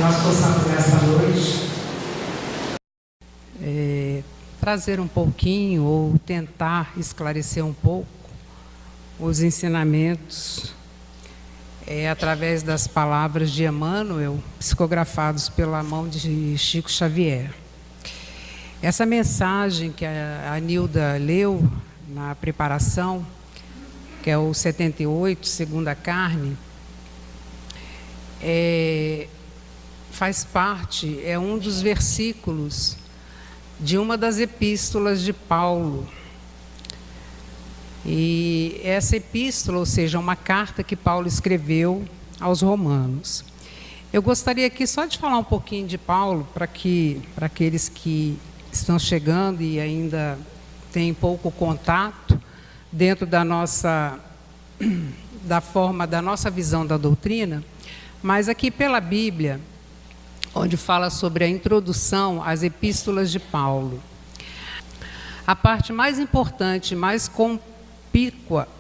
nós possamos nessa noite trazer um pouquinho ou tentar esclarecer um pouco os ensinamentos através das palavras de Emmanuel, psicografados pela mão de Chico Xavier. Essa mensagem que a Nilda leu na preparação, que é o 78, Segunda Carne, faz parte, é um dos versículos de uma das epístolas de Paulo. E essa epístola, ou seja, uma carta que Paulo escreveu aos romanos. Eu gostaria aqui só de falar um pouquinho de Paulo, para aqueles que estão chegando e ainda têm pouco contato dentro da nossa visão da doutrina, mas aqui pela Bíblia, onde fala sobre a introdução às epístolas de Paulo. A parte mais importante, mais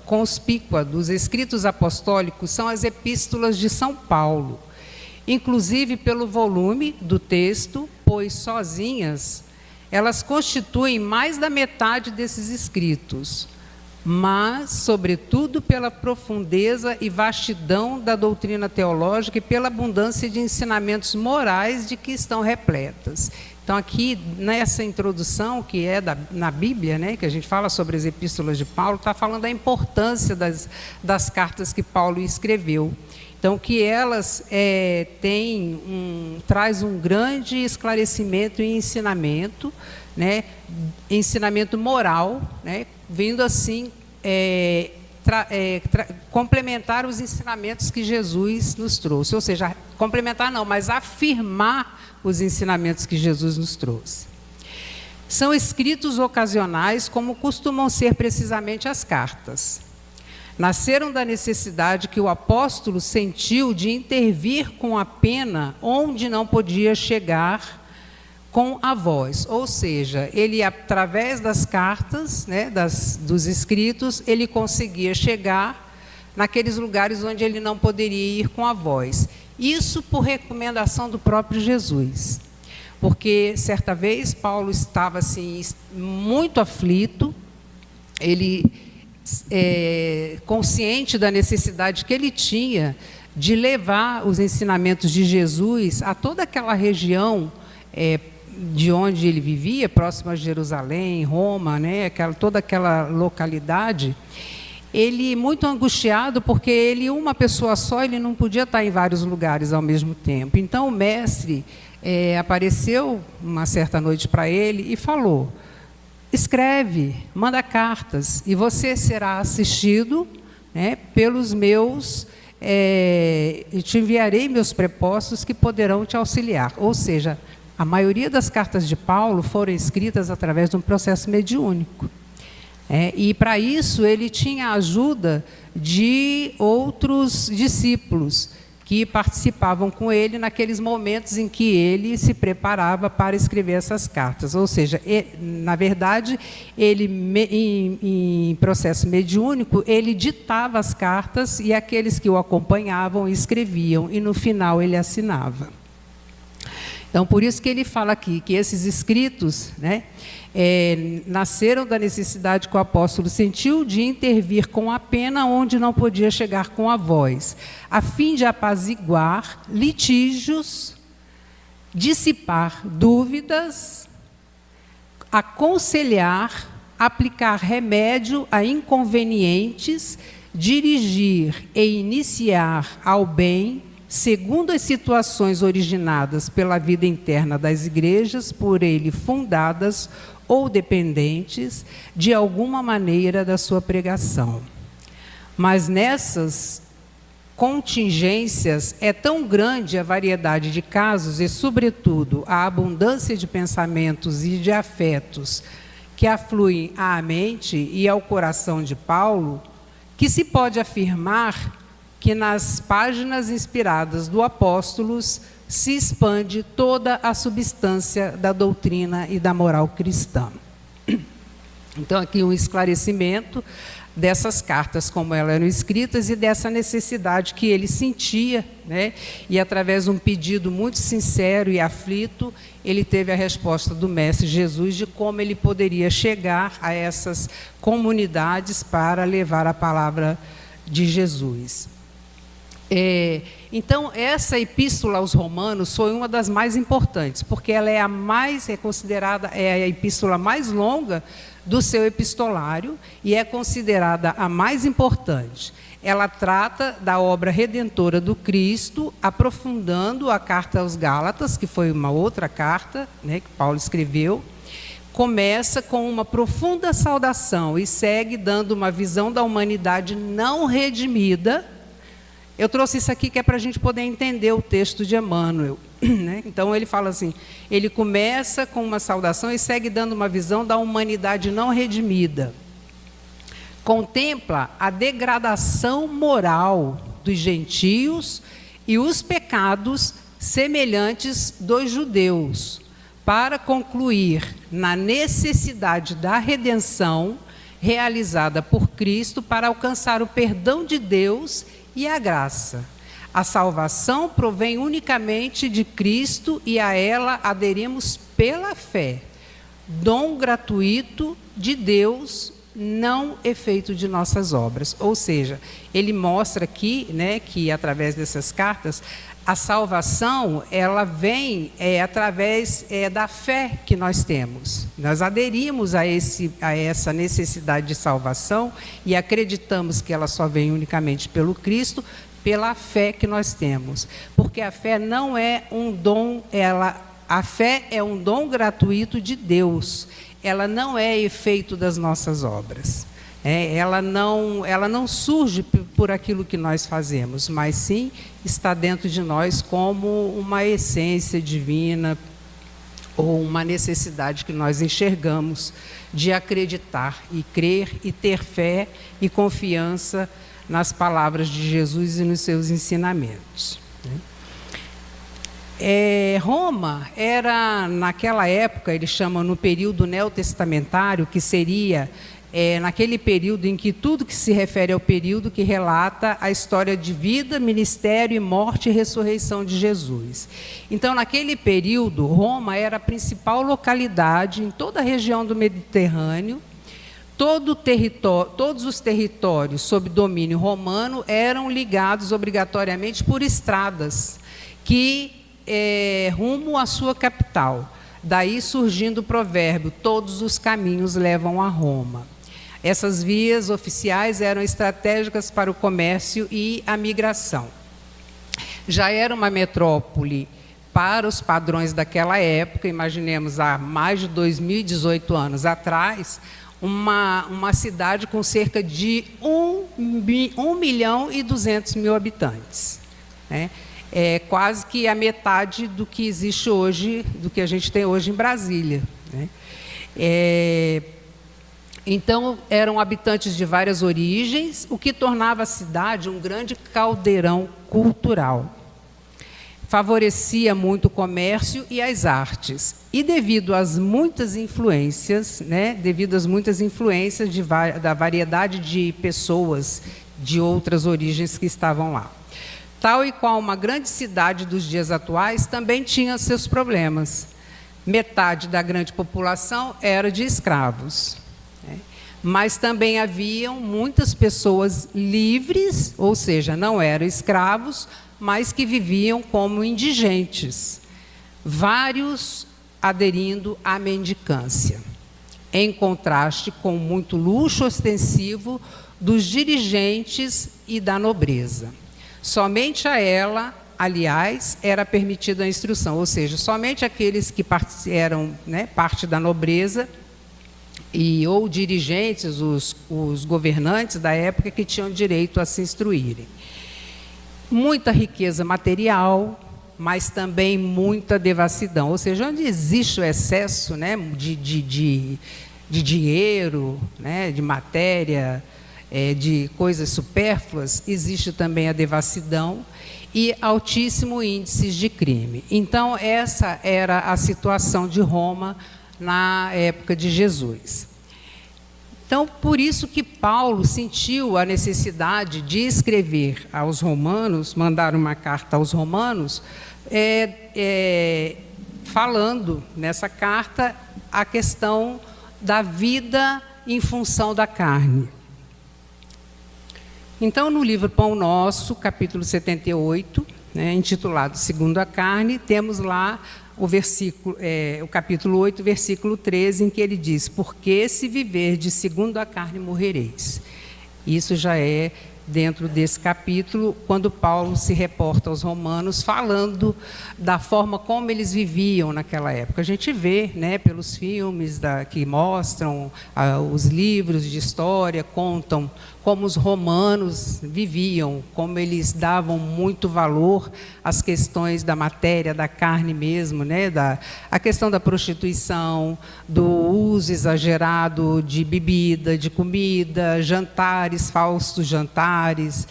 conspícua dos escritos apostólicos são as epístolas de São Paulo, inclusive pelo volume do texto, pois sozinhas elas constituem mais da metade desses escritos, mas, sobretudo, pela profundeza e vastidão da doutrina teológica e pela abundância de ensinamentos morais de que estão repletas. Então, aqui, nessa introdução, que é na Bíblia, né, que a gente fala sobre as epístolas de Paulo, está falando da importância das cartas que Paulo escreveu. Então, que elas traz um grande esclarecimento e ensinamento, né, ensinamento moral, né, vindo assim complementar os ensinamentos que Jesus nos trouxe. Ou seja, complementar não, mas afirmar os ensinamentos que Jesus nos trouxe. São escritos ocasionais, como costumam ser precisamente as cartas. Nasceram da necessidade que o apóstolo sentiu de intervir com a pena onde não podia chegar com a voz, ou seja, ele através das cartas, né, dos escritos, ele conseguia chegar naqueles lugares onde ele não poderia ir com a voz. Isso por recomendação do próprio Jesus, porque certa vez Paulo estava assim muito aflito, ele consciente da necessidade que ele tinha de levar os ensinamentos de Jesus a toda aquela região de onde ele vivia, próximo a Jerusalém, Roma, né, toda aquela localidade. Ele muito angustiado, porque ele, uma pessoa só, ele não podia estar em vários lugares ao mesmo tempo. Então o mestre apareceu uma certa noite para ele e falou: escreve, manda cartas, e você será assistido, né, pelos meus, e te enviarei meus prepostos que poderão te auxiliar. Ou seja, a maioria das cartas de Paulo foram escritas através de um processo mediúnico. E para isso ele tinha a ajuda de outros discípulos que participavam com ele naqueles momentos em que ele se preparava para escrever essas cartas. Ou seja, na verdade, ele, em processo mediúnico, ele ditava as cartas e aqueles que o acompanhavam escreviam, e no final ele assinava. Então, por isso que ele fala aqui que esses escritos, né, nasceram da necessidade que o apóstolo sentiu de intervir com a pena onde não podia chegar com a voz, a fim de apaziguar litígios, dissipar dúvidas, aconselhar, aplicar remédio a inconvenientes, dirigir e iniciar ao bem, segundo as situações originadas pela vida interna das igrejas, por ele fundadas ou dependentes, de alguma maneira, da sua pregação. Mas nessas contingências é tão grande a variedade de casos e, sobretudo, a abundância de pensamentos e de afetos que afluem à mente e ao coração de Paulo, que se pode afirmar que nas páginas inspiradas do Apóstolos se expande toda a substância da doutrina e da moral cristã. Então, aqui um esclarecimento dessas cartas, como elas eram escritas, e dessa necessidade que ele sentia, né? E através de um pedido muito sincero e aflito, ele teve a resposta do Mestre Jesus de como ele poderia chegar a essas comunidades para levar a palavra de Jesus. Então, essa epístola aos Romanos foi uma das mais importantes, porque ela é considerada a epístola mais longa do seu epistolário e é considerada a mais importante. Ela trata da obra redentora do Cristo, aprofundando a carta aos Gálatas, que foi uma outra carta, né, que Paulo escreveu. Começa com uma profunda saudação e segue dando uma visão da humanidade não redimida. Eu trouxe isso aqui que é para a gente poder entender o texto de Emmanuel, né? Então ele fala assim, ele começa com uma saudação e segue dando uma visão da humanidade não redimida. Contempla a degradação moral dos gentios e os pecados semelhantes dos judeus, para concluir na necessidade da redenção realizada por Cristo para alcançar o perdão de Deus e a graça. A salvação provém unicamente de Cristo e a ela aderimos pela fé. Dom gratuito de Deus, não efeito de nossas obras. Ou seja, ele mostra aqui, né, que através dessas cartas, a salvação, ela vem através da fé que nós temos. Nós aderimos a essa necessidade de salvação e acreditamos que ela só vem unicamente pelo Cristo, pela fé que nós temos. Porque a fé não é um dom, a fé é um dom gratuito de Deus. Ela não é efeito das nossas obras. Ela não surge por aquilo que nós fazemos, mas sim está dentro de nós como uma essência divina ou uma necessidade que nós enxergamos de acreditar e crer e ter fé e confiança nas palavras de Jesus e nos seus ensinamentos. Roma era, naquela época, eles chamam no período neotestamentário, que seria naquele período em que tudo que se refere ao período que relata a história de vida, ministério, morte e ressurreição de Jesus. Então, naquele período, Roma era a principal localidade em toda a região do Mediterrâneo. Todos os territórios sob domínio romano eram ligados obrigatoriamente por estradas que rumo à sua capital. Daí surgindo o provérbio, todos os caminhos levam a Roma. Essas vias oficiais eram estratégicas para o comércio e a migração. Já era uma metrópole para os padrões daquela época, imaginemos há mais de 2018 anos atrás, uma cidade com cerca de 1.200.000 habitantes, né? Quase que a metade do que existe hoje, do que a gente tem hoje em Brasília, né? Então, eram habitantes de várias origens, o que tornava a cidade um grande caldeirão cultural. Favorecia muito o comércio e as artes. E devido às muitas influências, né, da variedade de pessoas de outras origens que estavam lá. Tal e qual uma grande cidade dos dias atuais, também tinha seus problemas. Metade da grande população era de escravos, né? Mas também haviam muitas pessoas livres, ou seja, não eram escravos, mas que viviam como indigentes, vários aderindo à mendicância, em contraste com muito luxo ostensivo dos dirigentes e da nobreza. Somente a ela, aliás, era permitida a instrução, ou seja, somente aqueles que eram, né, parte da nobreza ou dirigentes, os governantes da época, que tinham direito a se instruírem. Muita riqueza material, mas também muita devassidão, ou seja, onde existe o excesso, né, de dinheiro, né, de matéria, de coisas supérfluas, existe também a devassidão e altíssimo índice de crime. Então, essa era a situação de Roma na época de Jesus. Então, por isso que Paulo sentiu a necessidade de escrever aos romanos, mandar uma carta aos romanos, falando nessa carta a questão da vida em função da carne. Então, no livro Pão Nosso, capítulo 78, intitulado Segundo a Carne, temos lá o capítulo 8, versículo 13, em que ele diz: porque se viverdes segundo a carne, morrereis. Isso já é dentro desse capítulo, quando Paulo se reporta aos romanos, falando da forma como eles viviam naquela época. A gente vê, pelos filmes que mostram, os livros de história, contam como os romanos viviam, como eles davam muito valor às questões da matéria, da carne mesmo, a questão da prostituição, do uso exagerado de bebida, de comida, jantares, falsos jantares,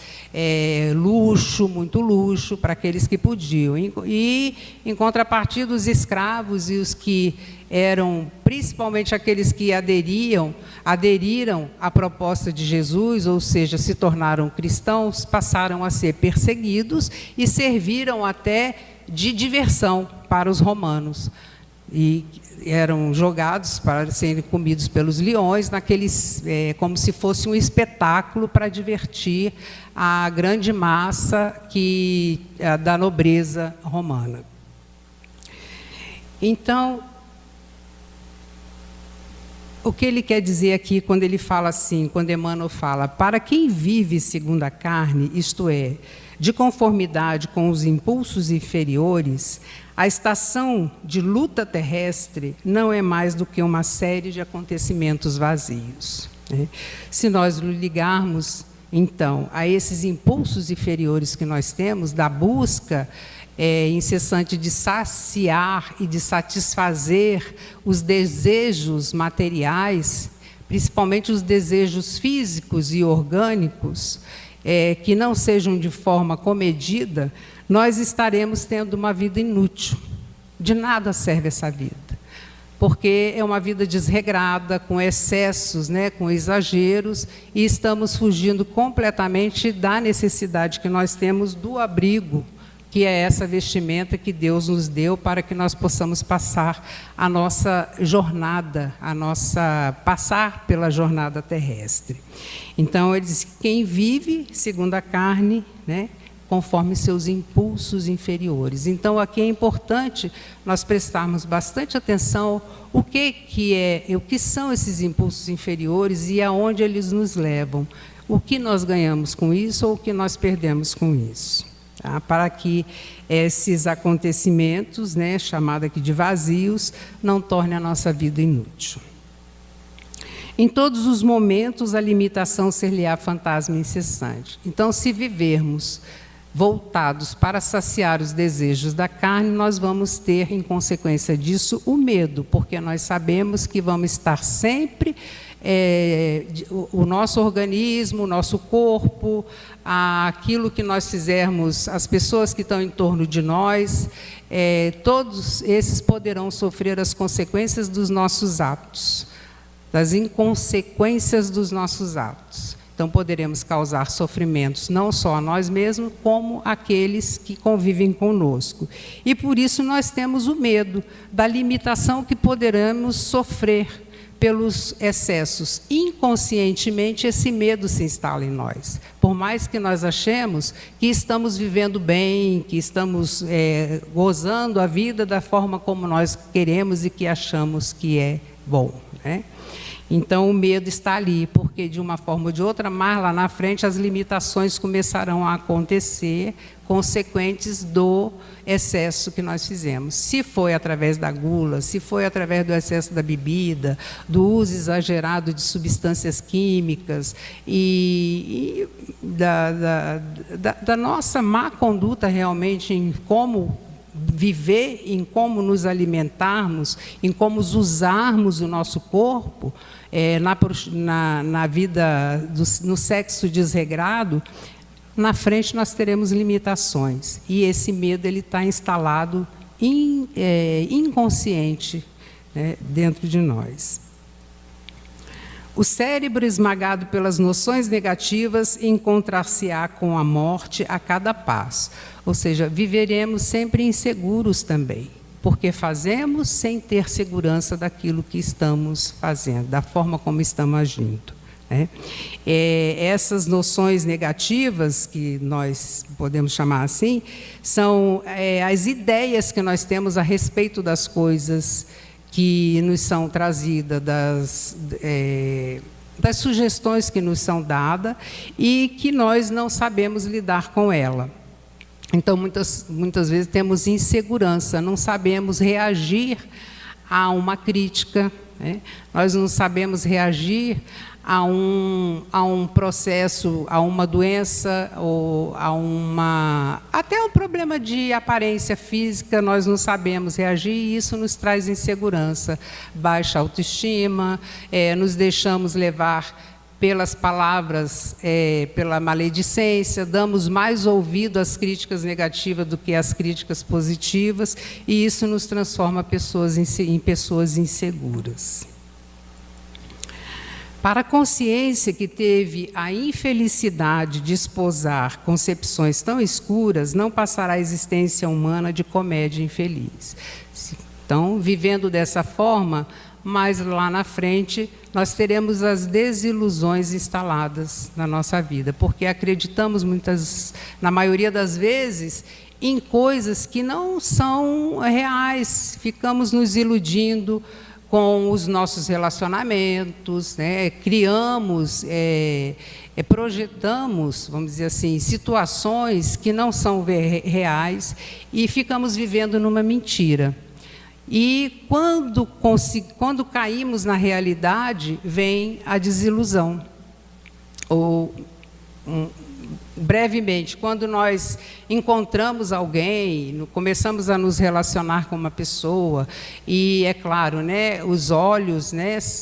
luxo, muito luxo para aqueles que podiam. E, em contrapartida, os escravos e os que eram, principalmente aqueles que aderiram à proposta de Jesus, ou seja, se tornaram cristãos, passaram a ser perseguidos e serviram até de diversão para os romanos. E eram jogados para serem comidos pelos leões, como se fosse um espetáculo para divertir a grande massa da nobreza romana. Então, o que ele quer dizer aqui quando ele fala assim, quando Emmanuel fala: para quem vive segundo a carne, isto é, de conformidade com os impulsos inferiores, a estação de luta terrestre não é mais do que uma série de acontecimentos vazios. Se nós ligarmos, então, a esses impulsos inferiores que nós temos, da busca incessante de saciar e de satisfazer os desejos materiais, principalmente os desejos físicos e orgânicos, que não sejam de forma comedida, nós estaremos tendo uma vida inútil. De nada serve essa vida, porque é uma vida desregrada, com excessos, com exageros, e estamos fugindo completamente da necessidade que nós temos do abrigo, que é essa vestimenta que Deus nos deu para que nós possamos passar a nossa jornada, passar pela jornada terrestre. Então, ele diz que quem vive segundo a carne, conforme seus impulsos inferiores. Então, aqui é importante nós prestarmos bastante atenção o que são esses impulsos inferiores e aonde eles nos levam, o que nós ganhamos com isso ou o que nós perdemos com isso. Para que esses acontecimentos, chamado aqui de vazios, não tornem a nossa vida inútil. Em todos os momentos, a limitação ser-lhe-á fantasma incessante. Então, se vivermos voltados para saciar os desejos da carne, nós vamos ter, em consequência disso, o medo, porque nós sabemos que vamos estar sempre... o nosso organismo, o nosso corpo, aquilo que nós fizermos, as pessoas que estão em torno de nós, todos esses poderão sofrer as consequências dos nossos atos, das inconsequências dos nossos atos. Então, poderemos causar sofrimentos não só a nós mesmos, como aqueles que convivem conosco. E, por isso, nós temos o medo da limitação que poderemos sofrer pelos excessos. Inconscientemente, esse medo se instala em nós. Por mais que nós achemos que estamos vivendo bem, que estamos gozando a vida da forma como nós queremos e que achamos que é bom, Então, o medo está ali, porque, de uma forma ou de outra, mais lá na frente, as limitações começarão a acontecer, consequentes do excesso que nós fizemos. Se foi através da gula, se foi através do excesso da bebida, do uso exagerado de substâncias químicas e da nossa má conduta realmente em como viver, em como nos alimentarmos, em como usarmos o nosso corpo, na vida, no sexo desregrado, na frente nós teremos limitações. E esse medo está instalado inconsciente dentro de nós. O cérebro esmagado pelas noções negativas encontrar-se-á com a morte a cada passo. Ou seja, viveremos sempre inseguros também, porque fazemos sem ter segurança daquilo que estamos fazendo, da forma como estamos agindo. Essas noções negativas, que nós podemos chamar assim, são as ideias que nós temos a respeito das coisas que nos são trazidas, das sugestões que nos são dadas e que nós não sabemos lidar com ela. Então, muitas vezes temos insegurança, não sabemos reagir a uma crítica, nós não sabemos reagir a um processo, a uma doença, ou até um problema de aparência física, nós não sabemos reagir e isso nos traz insegurança, baixa autoestima, nos deixamos levar pelas palavras, pela maledicência, damos mais ouvido às críticas negativas do que às críticas positivas, e isso nos transforma em pessoas inseguras. Para a consciência que teve a infelicidade de esposar concepções tão escuras, não passará a existência humana de comédia infeliz. Então, vivendo dessa forma, mas lá na frente nós teremos as desilusões instaladas na nossa vida, porque acreditamos na maioria das vezes, em coisas que não são reais, ficamos nos iludindo com os nossos relacionamentos, criamos, projetamos, vamos dizer assim, situações que não são reais e ficamos vivendo numa mentira. E quando caímos na realidade, vem a desilusão. Brevemente, quando nós encontramos alguém, começamos a nos relacionar com uma pessoa, e é claro, os olhos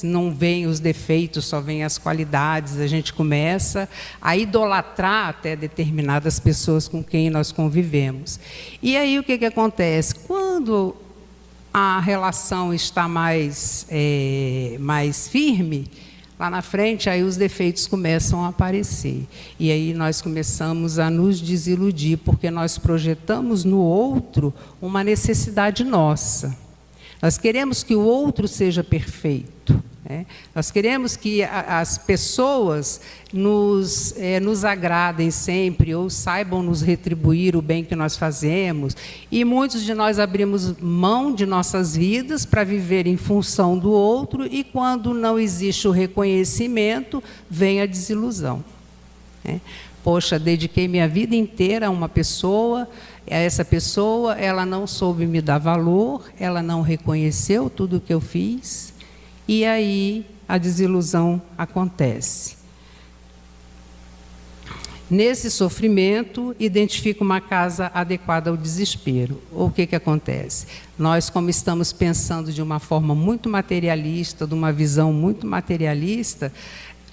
não veem os defeitos, só veem as qualidades, a gente começa a idolatrar até determinadas pessoas com quem nós convivemos. E aí o que acontece? Quando a relação está mais firme, lá na frente, aí os defeitos começam a aparecer. E aí nós começamos a nos desiludir, porque nós projetamos no outro uma necessidade nossa. Nós queremos que o outro seja perfeito. Nós queremos que as pessoas nos agradem sempre, ou saibam nos retribuir o bem que nós fazemos. E muitos de nós abrimos mão de nossas vidas para viver em função do outro, e quando não existe o reconhecimento, vem a desilusão. Poxa, dediquei minha vida inteira a uma pessoa, essa pessoa ela não soube me dar valor, ela não reconheceu tudo o que eu fiz, e aí a desilusão acontece. Nesse sofrimento, identifica uma casa adequada ao desespero. O que acontece? Nós, como estamos pensando de uma forma muito materialista, de uma visão muito materialista,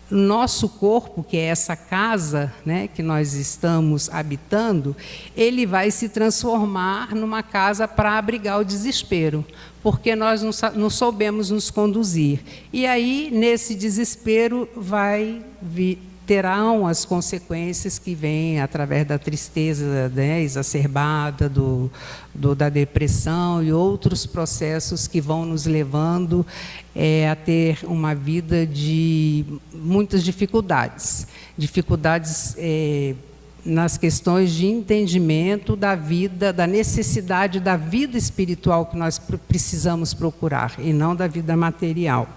nosso corpo, que é essa casa que nós estamos habitando, ele vai se transformar numa casa para abrigar o desespero, porque nós não soubemos nos conduzir. E aí, nesse desespero, terão as consequências que vêm através da tristeza exacerbada, da depressão e outros processos que vão nos levando a ter uma vida de muitas dificuldades. Dificuldades nas questões de entendimento da vida, da necessidade da vida espiritual que nós precisamos procurar, e não da vida material.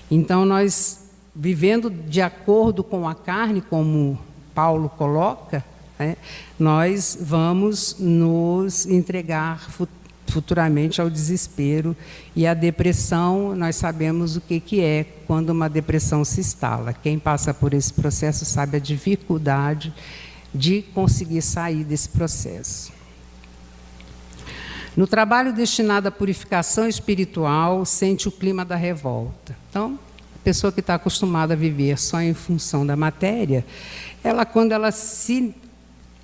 Então, nós, vivendo de acordo com a carne, como Paulo coloca, nós vamos nos entregar futuramente ao desespero, e a depressão, nós sabemos o que é quando uma depressão se instala. Quem passa por esse processo sabe a dificuldade de conseguir sair desse processo. No trabalho destinado à purificação espiritual, sente o clima da revolta. Então, pessoa que está acostumada a viver só em função da matéria, quando ela se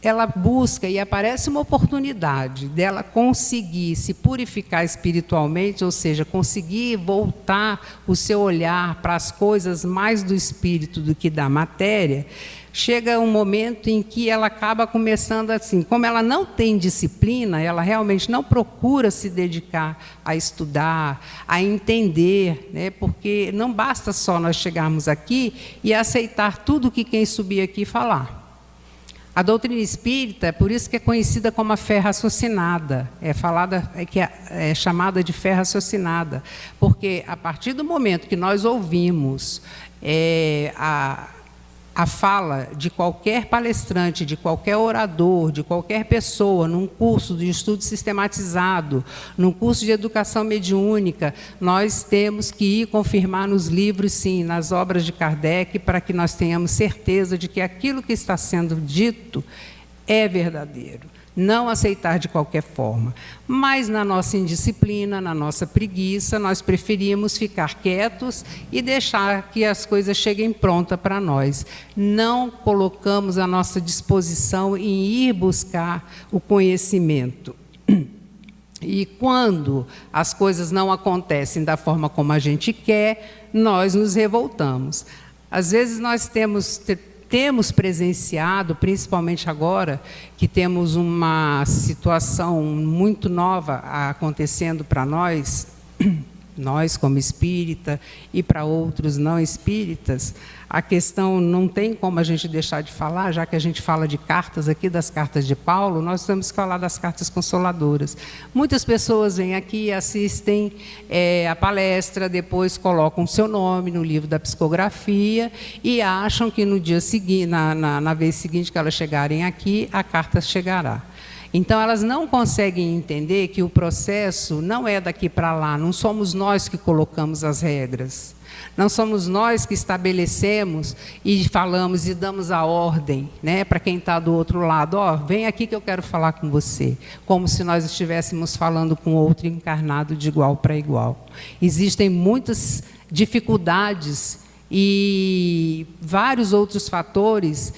ela busca e aparece uma oportunidade dela conseguir se purificar espiritualmente, ou seja, conseguir voltar o seu olhar para as coisas mais do espírito do que da matéria, chega um momento em que ela acaba começando assim, como ela não tem disciplina, ela realmente não procura se dedicar a estudar, a entender, né? Porque não basta só nós chegarmos aqui e aceitar tudo que quem subir aqui falar. A doutrina espírita, por isso que é conhecida como a fé raciocinada, é chamada de fé raciocinada, porque a partir do momento que nós ouvimos a fala de qualquer palestrante, de qualquer orador, de qualquer pessoa, num curso de estudo sistematizado, num curso de educação mediúnica, nós temos que ir confirmar nos livros, sim, nas obras de Kardec, para que nós tenhamos certeza de que aquilo que está sendo dito é verdadeiro. Não aceitar de qualquer forma. Mas na nossa indisciplina, na nossa preguiça, nós preferimos ficar quietos e deixar que as coisas cheguem prontas para nós. Não colocamos a nossa disposição em ir buscar o conhecimento. E quando as coisas não acontecem da forma como a gente quer, nós nos revoltamos. Às vezes nós temos presenciado, principalmente agora, que temos uma situação muito nova acontecendo para nós como espírita, e para outros não espíritas, a questão não tem como a gente deixar de falar, já que a gente fala de cartas aqui, das cartas de Paulo, nós temos que falar das cartas consoladoras. Muitas pessoas vêm aqui, assistem a palestra, depois colocam seu nome no livro da psicografia e acham que no dia seguinte, na vez seguinte que elas chegarem aqui, a carta chegará. Então, elas não conseguem entender que o processo não é daqui para lá, não somos nós que colocamos as regras, não somos nós que estabelecemos e falamos e damos a ordem, né, para quem está do outro lado, ó, vem aqui que eu quero falar com você, como se nós estivéssemos falando com outro encarnado de igual para igual. Existem muitas dificuldades e vários outros fatores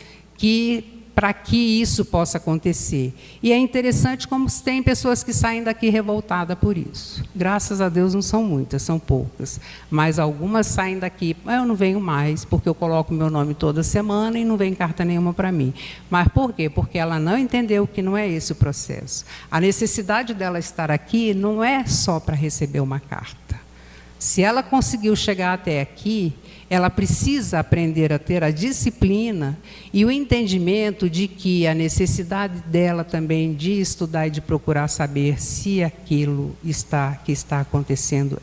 para que isso possa acontecer. E é interessante como tem pessoas que saem daqui revoltadas por isso. Graças a Deus não são muitas, são poucas. Mas algumas saem daqui, eu não venho mais, porque eu coloco meu nome toda semana e não vem carta nenhuma para mim. Mas por quê? Porque ela não entendeu que não é esse o processo. A necessidade dela estar aqui não é só para receber uma carta. Se ela conseguiu chegar até aqui, ela precisa aprender a ter a disciplina e o entendimento de que a necessidade dela também de estudar e de procurar saber se aquilo que está acontecendo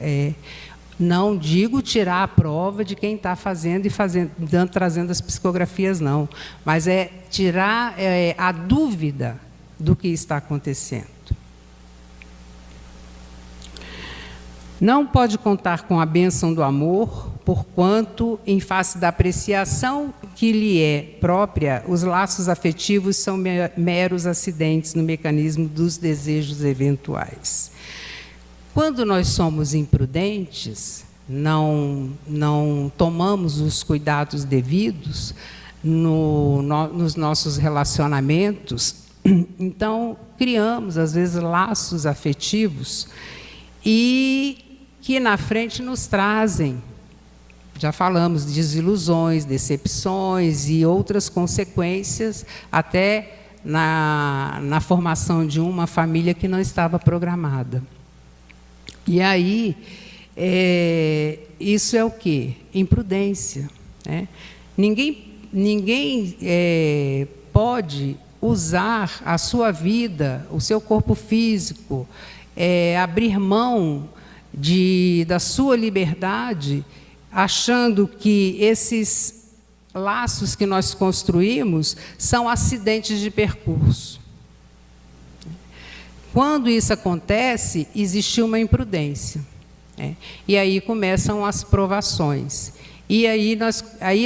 não digo tirar a prova de quem está fazendo e trazendo as psicografias, não, mas é tirar a dúvida do que está acontecendo. Não pode contar com a bênção do amor, porquanto, em face da apreciação que lhe é própria, os laços afetivos são meros acidentes no mecanismo dos desejos eventuais. Quando nós somos imprudentes, não tomamos os cuidados devidos nos nossos relacionamentos, então criamos, às vezes, laços afetivos e que na frente nos trazem, já falamos, desilusões, decepções e outras consequências, até na formação de uma família que não estava programada. E aí, isso é o quê? Imprudência, né? Ninguém pode usar a sua vida, o seu corpo físico, abrir mão da sua liberdade, achando que esses laços que nós construímos são acidentes de percurso. Quando isso acontece, existe uma imprudência, né? E aí começam as provações. E aí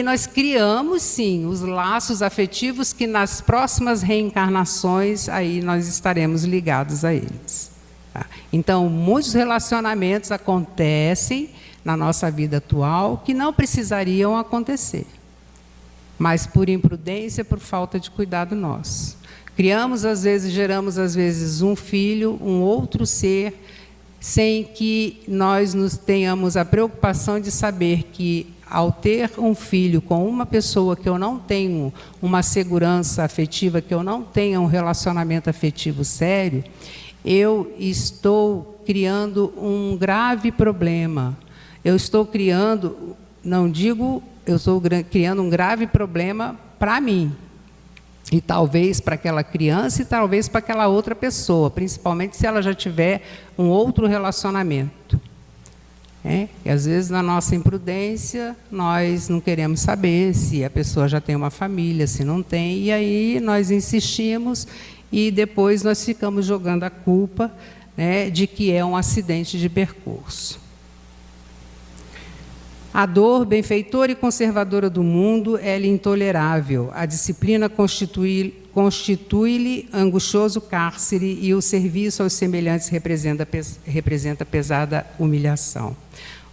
nós criamos, sim, os laços afetivos que nas próximas reencarnações aí nós estaremos ligados a eles. Então, muitos relacionamentos acontecem na nossa vida atual que não precisariam acontecer, mas por imprudência, por falta de cuidado nosso. Criamos, às vezes, geramos, às vezes, um filho, um outro ser, sem que nós nos tenhamos a preocupação de saber que, ao ter um filho com uma pessoa que eu não tenho uma segurança afetiva, que eu não tenha um relacionamento afetivo sério, eu estou criando um grave problema. Eu estou criando, não digo, eu estou criando um grave problema para mim. E talvez para aquela criança e talvez para aquela outra pessoa, principalmente se ela já tiver um outro relacionamento. E às vezes, na nossa imprudência, nós não queremos saber se a pessoa já tem uma família, se não tem, e aí nós insistimos e depois nós ficamos jogando a culpa, né, de que é um acidente de percurso. A dor, benfeitora e conservadora do mundo, é-lhe intolerável. A disciplina constitui-lhe angustioso cárcere e o serviço aos semelhantes representa pesada humilhação.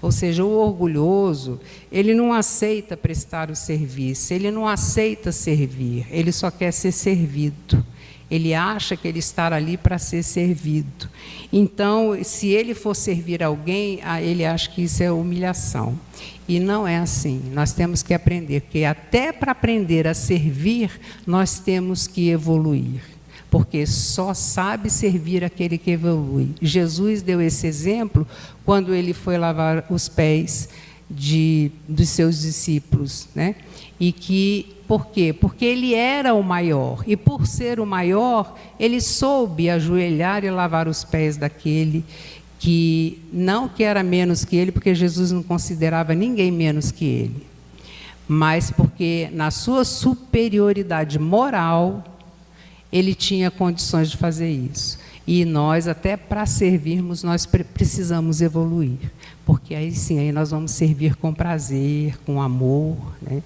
Ou seja, o orgulhoso, ele não aceita prestar o serviço, ele não aceita servir, ele só quer ser servido. Ele acha que ele está ali para ser servido. Então, se ele for servir alguém, ele acha que isso é humilhação. E não é assim. Nós temos que aprender, porque até para aprender a servir, nós temos que evoluir. Porque só sabe servir aquele que evolui. Jesus deu esse exemplo quando ele foi lavar os pés dos seus discípulos, né? E que, por quê? Porque ele era o maior, e por ser o maior, ele soube ajoelhar e lavar os pés daquele que não que era menos que ele, porque Jesus não considerava ninguém menos que ele, mas porque na sua superioridade moral, ele tinha condições de fazer isso. E nós, até para servirmos, nós precisamos evoluir. Porque aí sim, aí nós vamos servir com prazer, com amor, né?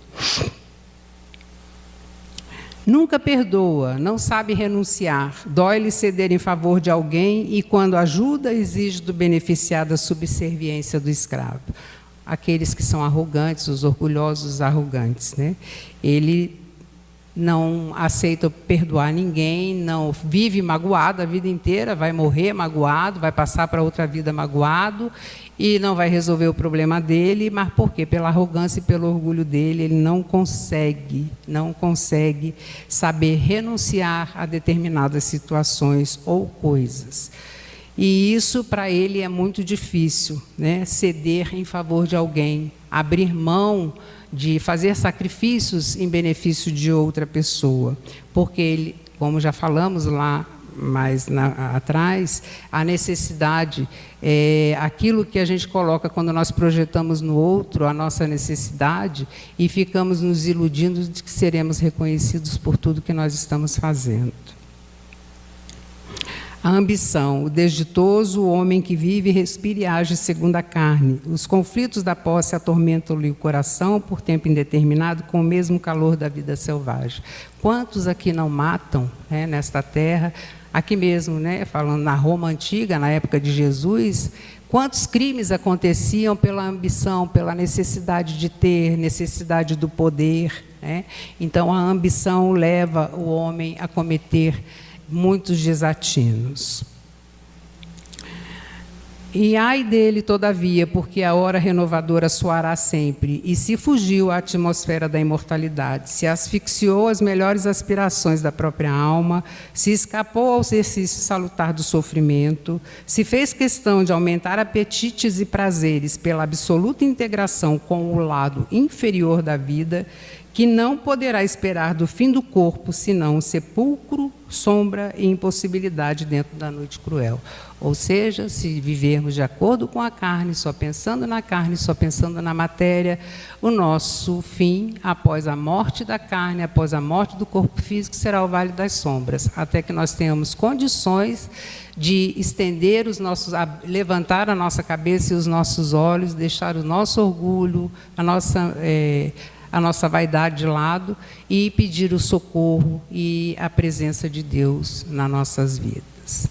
Nunca perdoa, não sabe renunciar, dói-lhe ceder em favor de alguém e, quando ajuda, exige do beneficiado a subserviência do escravo. Aqueles que são arrogantes, os orgulhosos arrogantes, né? Ele não aceita perdoar ninguém, não vive magoado a vida inteira, vai morrer magoado, vai passar para outra vida magoado e não vai resolver o problema dele, mas por quê? Pela arrogância e pelo orgulho dele, ele não consegue saber renunciar a determinadas situações ou coisas. E isso para ele é muito difícil, né? Ceder em favor de alguém, abrir mão de fazer sacrifícios em benefício de outra pessoa, porque ele, como já falamos lá mais atrás, a necessidade é aquilo que a gente coloca quando nós projetamos no outro a nossa necessidade e ficamos nos iludindo de que seremos reconhecidos por tudo que nós estamos fazendo. A ambição, o desditoso, o homem que vive, respira e age segundo a carne. Os conflitos da posse atormentam-lhe o coração por tempo indeterminado, com o mesmo calor da vida selvagem. Quantos aqui não matam, né, nesta terra? Aqui mesmo, né, falando na Roma antiga, na época de Jesus, quantos crimes aconteciam pela ambição, pela necessidade de ter, necessidade do poder, né? Então, a ambição leva o homem a cometer muitos desatinos. E ai dele, todavia, porque a hora renovadora soará sempre, e se fugiu à atmosfera da imortalidade, se asfixiou as melhores aspirações da própria alma, se escapou ao exercício salutar do sofrimento, se fez questão de aumentar apetites e prazeres pela absoluta integração com o lado inferior da vida, que não poderá esperar do fim do corpo, senão sepulcro, sombra e impossibilidade dentro da noite cruel. Ou seja, se vivermos de acordo com a carne, só pensando na carne, só pensando na matéria, o nosso fim, após a morte da carne, após a morte do corpo físico, será o vale das sombras, até que nós tenhamos condições de estender os nossos, levantar a nossa cabeça e os nossos olhos, deixar o nosso orgulho, a nossa vaidade de lado e pedir o socorro e a presença de Deus nas nossas vidas.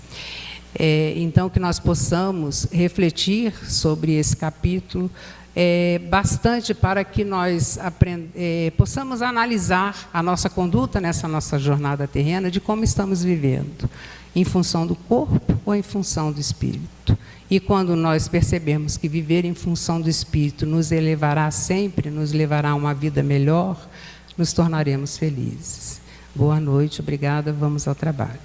Então, que nós possamos refletir sobre esse capítulo bastante para que nós possamos analisar a nossa conduta nessa nossa jornada terrena, de como estamos vivendo, em função do corpo ou em função do espírito. E quando nós percebemos que viver em função do espírito nos elevará sempre, nos levará a uma vida melhor, nos tornaremos felizes. Boa noite, obrigada, vamos ao trabalho.